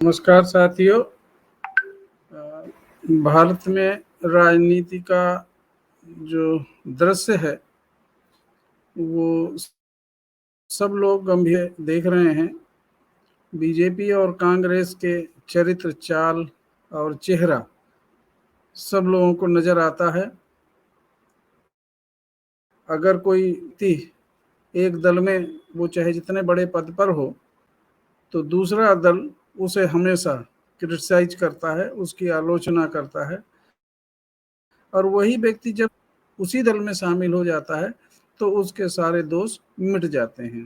नमस्कार साथियों। भारत में राजनीति का जो दृश्य है वो सब लोग गंभीर देख रहे हैं। बीजेपी और कांग्रेस के चरित्र, चाल और चेहरा सब लोगों को नजर आता है। अगर कोई व्यक्ति एक दल में, वो चाहे जितने बड़े पद पर हो, तो दूसरा दल उसे हमेशा क्रिटिसाइज करता है, उसकी आलोचना करता है। और वही व्यक्ति जब उसी दल में शामिल हो जाता है तो उसके सारे दोष मिट जाते हैं।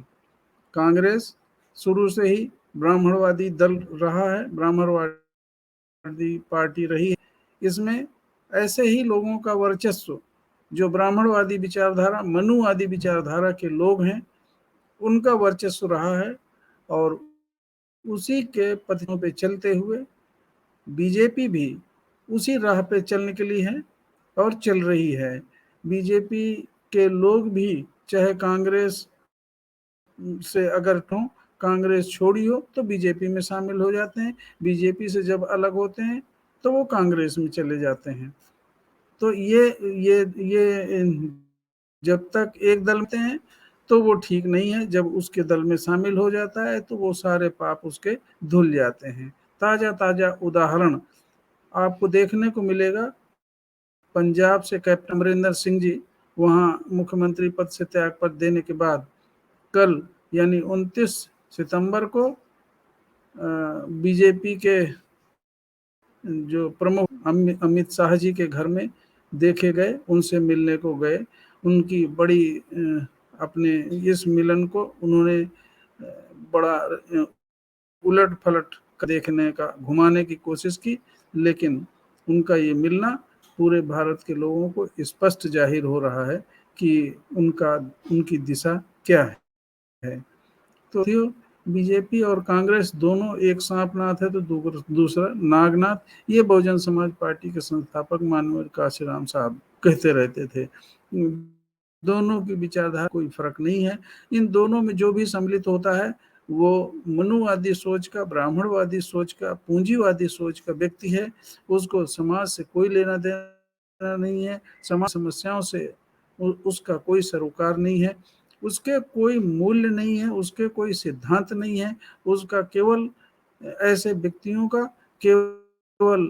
कांग्रेस शुरू से ही ब्राह्मणवादी दल रहा है, ब्राह्मणवादी पार्टी रही है। इसमें ऐसे ही लोगों का वर्चस्व, जो ब्राह्मणवादी विचारधारा, मनुवादी विचारधारा के लोग हैं, उनका वर्चस्व रहा है। और उसी के पथों पे चलते हुए बीजेपी भी उसी राह पे चलने के लिए है और चल रही है। बीजेपी के लोग भी चाहे कांग्रेस से अगर कांग्रेस छोड़ी हो तो बीजेपी में शामिल हो जाते हैं, बीजेपी से जब अलग होते हैं तो वो कांग्रेस में चले जाते हैं। तो ये जब तक एक दल में हैं तो वो ठीक नहीं है, जब उसके दल में शामिल हो जाता है तो वो सारे पाप उसके धुल जाते हैं। ताजा ताजा उदाहरण आपको देखने को मिलेगा। पंजाब से कैप्टन अमरिंदर सिंह जी वहां मुख्यमंत्री पद से त्याग पत्र देने के बाद कल यानी 29 सितंबर को बीजेपी के जो प्रमुख अमित शाह जी के घर में देखे गए, उनसे मिलने को गए। उनकी बड़ी अपने इस मिलन को उन्होंने बड़ा उलट पलट देखने का, घुमाने की कोशिश की, लेकिन उनका ये मिलना पूरे भारत के लोगों को स्पष्ट जाहिर हो रहा है कि उनकी दिशा क्या है। तो बीजेपी और कांग्रेस दोनों एक सांपनाथ है तो दूसरा नागनाथ। ये बहुजन समाज पार्टी के संस्थापक माननीय काशीराम साहब कहते रहते थे। दोनों की विचारधारा कोई फर्क नहीं है। इन दोनों में जो भी सम्मिलित होता है वो मनुवादी सोच का, ब्राह्मणवादी सोच का, पूंजीवादी सोच का व्यक्ति है। उसको समाज से कोई लेना देना नहीं है, समाज समस्याओं से उसका कोई सरोकार नहीं है, उसके कोई मूल्य नहीं है, उसके कोई सिद्धांत नहीं है। उसका केवल ऐसे व्यक्तियों का केवल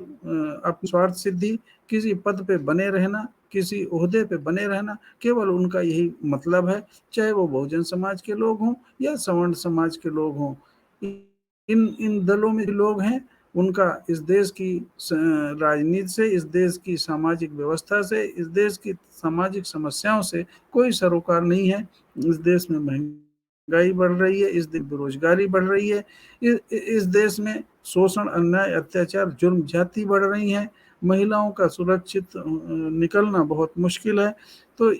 अपनी स्वार्थ सिद्धि, किसी पद पे बने रहना, किसी ओहदे पे बने रहना, केवल उनका यही मतलब है। चाहे वो बहुजन समाज के लोग हों या सवर्ण समाज के लोग हों, इन इन दलों में लोग हैं, उनका इस देश की राजनीति से, इस देश की सामाजिक व्यवस्था से, इस देश की सामाजिक समस्याओं से कोई सरोकार नहीं है। इस देश में महंगाई बढ़ रही है, इस देश में बेरोजगारी बढ़ रही है, इस देश में शोषण, अन्याय, अत्याचार, जुर्म, जाति बढ़ रही है, महिलाओं का सुरक्षित निकलना बहुत मुश्किल है। तो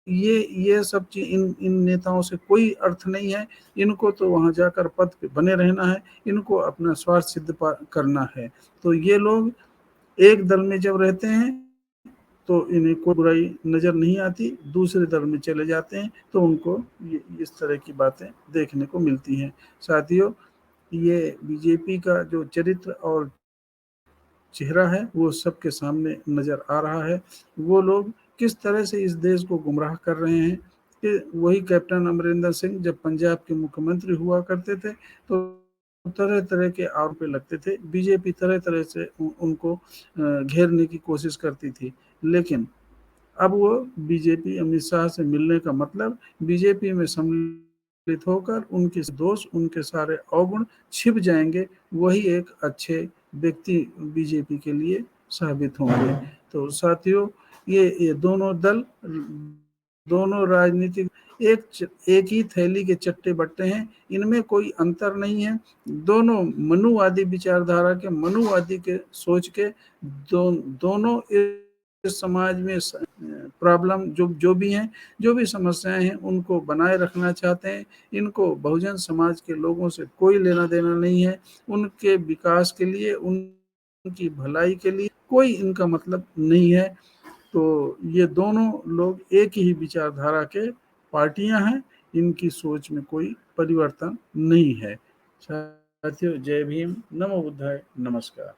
ये सब चीज इन नेताओं से कोई अर्थ नहीं है। इनको तो वहां जाकर पद पे बने रहना है, इनको अपना स्वार्थ सिद्ध करना है। तो ये लोग एक दल में जब रहते हैं तो इन्हें कोई बुराई नजर नहीं आती, दूसरे दल में चले जाते हैं तो उनको इस तरह की बातें देखने को मिलती हैं। साथियों, ये बीजेपी का जो चरित्र और चेहरा है वो सबके सामने नजर आ रहा है। वो लोग किस तरह से इस देश को गुमराह कर रहे हैं। कि वही कैप्टन अमरिंदर सिंह जब पंजाब के मुख्यमंत्री हुआ करते थे तो तरह तरह के आरोप लगते थे, बीजेपी तरह तरह से उनको घेरने की कोशिश करती थी। लेकिन अब वो बीजेपी अमित शाह से मिलने का मतलब बीजेपी में सम्मिलित होकर उनके दोष, उनके सारे अवगुण छिप जाएंगे, वही एक अच्छे व्यक्ति बीजेपी के लिए साबित होंगे। तो साथियों, ये दोनों दल, दोनों राजनीतिक एक ही थैली के चट्टे बट्टे हैं, इनमें कोई अंतर नहीं है। दोनों मनुवादी विचारधारा के, मनुवादी के सोच के, दोनों इस समाज में प्रॉब्लम जो भी हैं, जो भी समस्याएं हैं, उनको बनाए रखना चाहते हैं। इनको बहुजन समाज के लोगों से कोई लेना देना नहीं है। उनके विकास के लिए, उनकी भलाई के लिए कोई इनका मतलब नहीं है। तो ये दोनों लोग एक ही विचारधारा के पार्टियां हैं, इनकी सोच में कोई परिवर्तन नहीं है। साथियों, जय भीम, नमो बुद्धाय, नमस्कार।